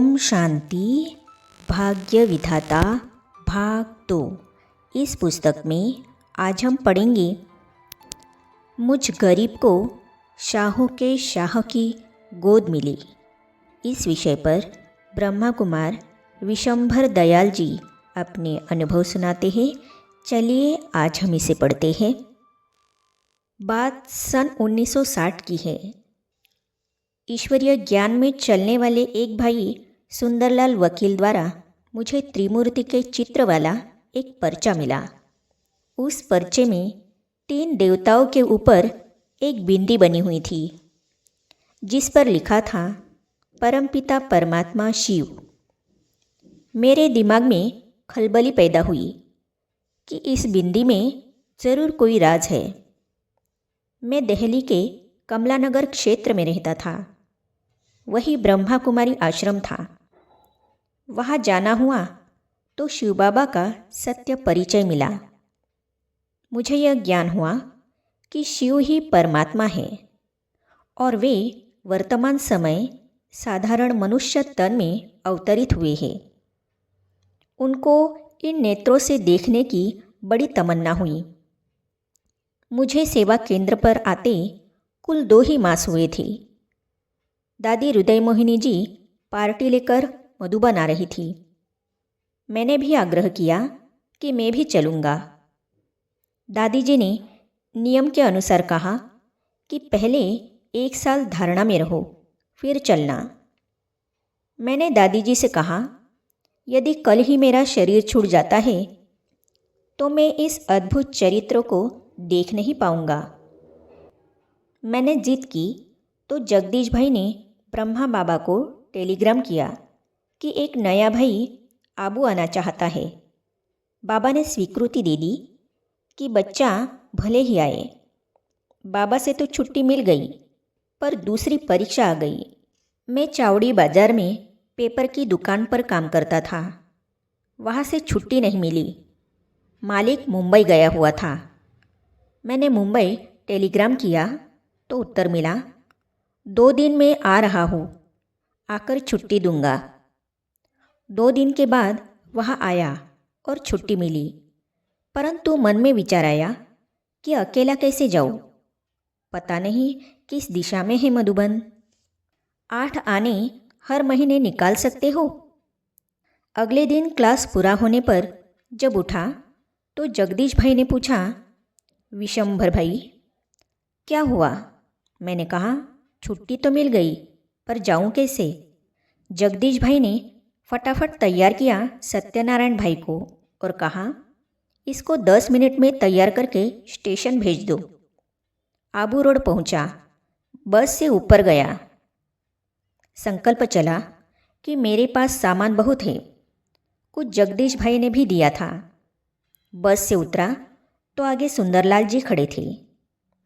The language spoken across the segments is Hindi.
ओम शांति। भाग्य विधाता भाग 2। इस पुस्तक में आज हम पढ़ेंगे मुझ गरीब को शाहों के शाह की गोद मिली। इस विषय पर ब्रह्मा कुमार विशंभर दयाल जी अपने अनुभव सुनाते हैं। चलिए आज हम इसे पढ़ते हैं। बात सन 1960 की है। ईश्वरीय ज्ञान में चलने वाले एक भाई सुंदरलाल वकील द्वारा मुझे त्रिमूर्ति के चित्र वाला एक पर्चा मिला। उस पर्चे में 3 देवताओं के ऊपर एक बिंदी बनी हुई थी, जिस पर लिखा था परमपिता परमात्मा शिव। मेरे दिमाग में खलबली पैदा हुई कि इस बिंदी में ज़रूर कोई राज है। मैं दिल्ली के कमलानगर क्षेत्र में रहता था। वही ब्रह्मा कुमारी आश्रम था। वहाँ जाना हुआ तो शिव बाबा का सत्य परिचय मिला। मुझे यह ज्ञान हुआ कि शिव ही परमात्मा है और वे वर्तमान समय साधारण मनुष्य तन में अवतरित हुए हैं। उनको इन नेत्रों से देखने की बड़ी तमन्ना हुई। मुझे सेवा केंद्र पर आते कुल 2 ही मास हुए थे। दादी हृदय मोहिनी जी पार्टी लेकर मधुबन आ रही थी। मैंने भी आग्रह किया कि मैं भी चलूँगा। दादी जी ने नियम के अनुसार कहा कि पहले 1 साल धारणा में रहो, फिर चलना। मैंने दादी जी से कहा, यदि कल ही मेरा शरीर छूट जाता है तो मैं इस अद्भुत चरित्र को देख नहीं पाऊँगा। मैंने जिद की तो जगदीश भाई ने ब्रह्मा बाबा को टेलीग्राम किया कि एक नया भाई आबू आना चाहता है। बाबा ने स्वीकृति दे दी कि बच्चा भले ही आए। बाबा से तो छुट्टी मिल गई, पर दूसरी परीक्षा आ गई। मैं चावड़ी बाजार में पेपर की दुकान पर काम करता था। वहाँ से छुट्टी नहीं मिली। मालिक मुंबई गया हुआ था। मैंने मुंबई टेलीग्राम किया तो उत्तर मिला, 2 दिन में आ रहा हूँ, आकर छुट्टी दूंगा। 2 दिन के बाद वहाँ आया और छुट्टी मिली, परंतु मन में विचार आया कि अकेला कैसे जाऊँ। पता नहीं किस दिशा में है मधुबन। 8 आने हर महीने निकाल सकते हो। अगले दिन क्लास पूरा होने पर जब उठा तो जगदीश भाई ने पूछा, विशंभर भाई क्या हुआ? मैंने कहा, छुट्टी तो मिल गई, पर जाऊं कैसे? जगदीश भाई ने फटाफट तैयार किया सत्यनारायण भाई को और कहा, इसको 10 मिनट में तैयार करके स्टेशन भेज दो। आबू रोड पहुंचा, बस से ऊपर गया। संकल्प चला कि मेरे पास सामान बहुत है। कुछ जगदीश भाई ने भी दिया था। बस से उतरा तो आगे सुंदरलाल जी खड़े थे।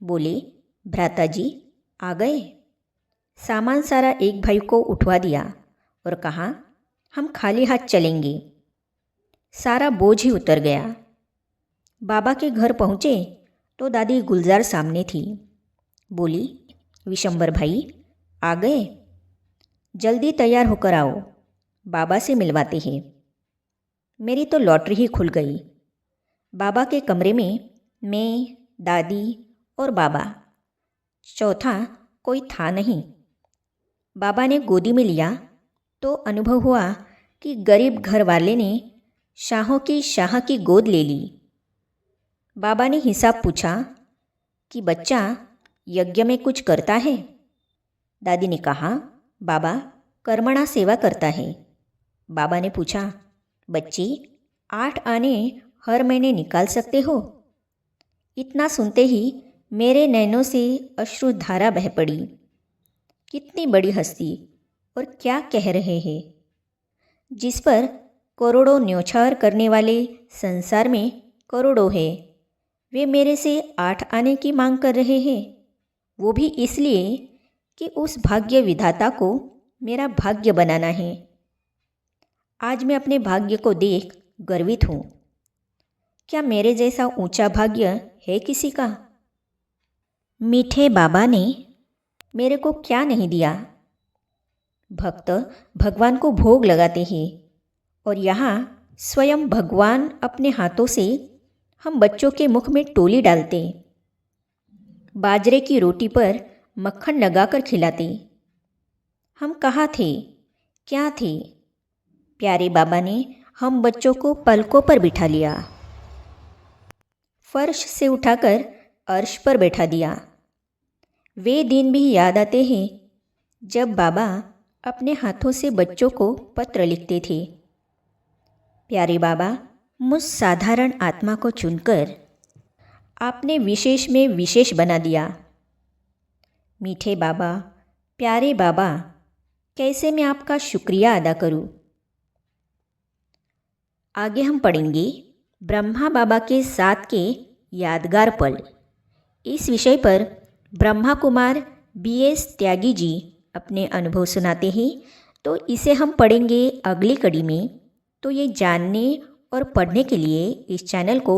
बोले, भ्राता जी आ गए? सामान सारा एक भाई को उठवा दिया और कहा, हम खाली हाथ चलेंगे। सारा बोझ ही उतर गया। बाबा के घर पहुँचे तो दादी गुलजार सामने थी। बोली, विशंभर भाई आ गए? जल्दी तैयार होकर आओ, बाबा से मिलवाते हैं। मेरी तो लॉटरी ही खुल गई। बाबा के कमरे में मैं, दादी और बाबा, चौथा कोई था नहीं। बाबा ने गोदी में लिया तो अनुभव हुआ कि गरीब घर वाले ने शाहों की शाह की गोद ले ली। बाबा ने हिसाब पूछा कि बच्चा यज्ञ में कुछ करता है? दादी ने कहा, बाबा कर्मणा सेवा करता है। बाबा ने पूछा, बच्ची 8 आने हर महीने निकाल सकते हो? इतना सुनते ही मेरे नैनों से अश्रुधारा बह पड़ी। कितनी बड़ी हस्ती और क्या कह रहे हैं, जिस पर करोड़ों न्योछावर करने वाले संसार में करोड़ों हैं। वे मेरे से 8 आने की मांग कर रहे हैं, वो भी इसलिए कि उस भाग्य विधाता को मेरा भाग्य बनाना है। आज मैं अपने भाग्य को देख गर्वित हूँ। क्या मेरे जैसा ऊंचा भाग्य है किसी का? मीठे बाबा ने मेरे को क्या नहीं दिया। भक्त भगवान को भोग लगाते हैं और यहाँ स्वयं भगवान अपने हाथों से हम बच्चों के मुख में टोली डालते, बाजरे की रोटी पर मक्खन लगाकर खिलाते। हम कहाँ थे, क्या थे? प्यारे बाबा ने हम बच्चों को पलकों पर बिठा लिया, फर्श से उठाकर अर्श पर बैठा दिया। वे दिन भी याद आते हैं जब बाबा अपने हाथों से बच्चों को पत्र लिखते थे। प्यारे बाबा, मुझ साधारण आत्मा को चुनकर आपने विशेष में विशेष बना दिया। मीठे बाबा, प्यारे बाबा, कैसे मैं आपका शुक्रिया अदा करूं? आगे हम पढ़ेंगे ब्रह्मा बाबा के साथ के यादगार पल। इस विषय पर ब्रह्मा कुमार BS त्यागी जी अपने अनुभव सुनाते हैं, तो इसे हम पढ़ेंगे अगली कड़ी में। तो ये जानने और पढ़ने के लिए इस चैनल को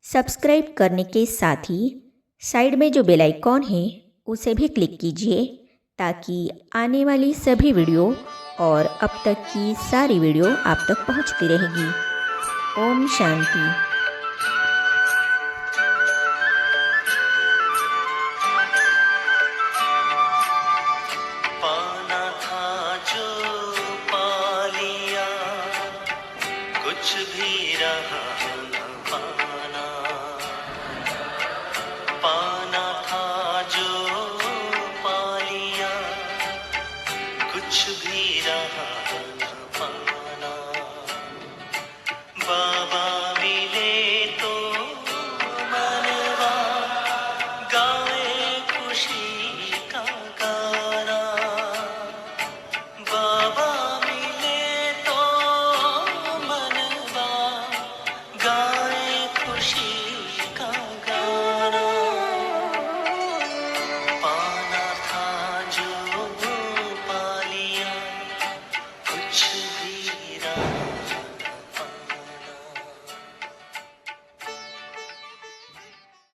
सब्सक्राइब करने के साथ ही साइड में जो बेल आइकॉन है उसे भी क्लिक कीजिए, ताकि आने वाली सभी वीडियो और अब तक की सारी वीडियो आप तक पहुंचती रहेगी। ओम शांति। पाना था जो पा लिया, कुछ भी रहा न पाना। पाना था जो पा लिया, कुछ भी रहा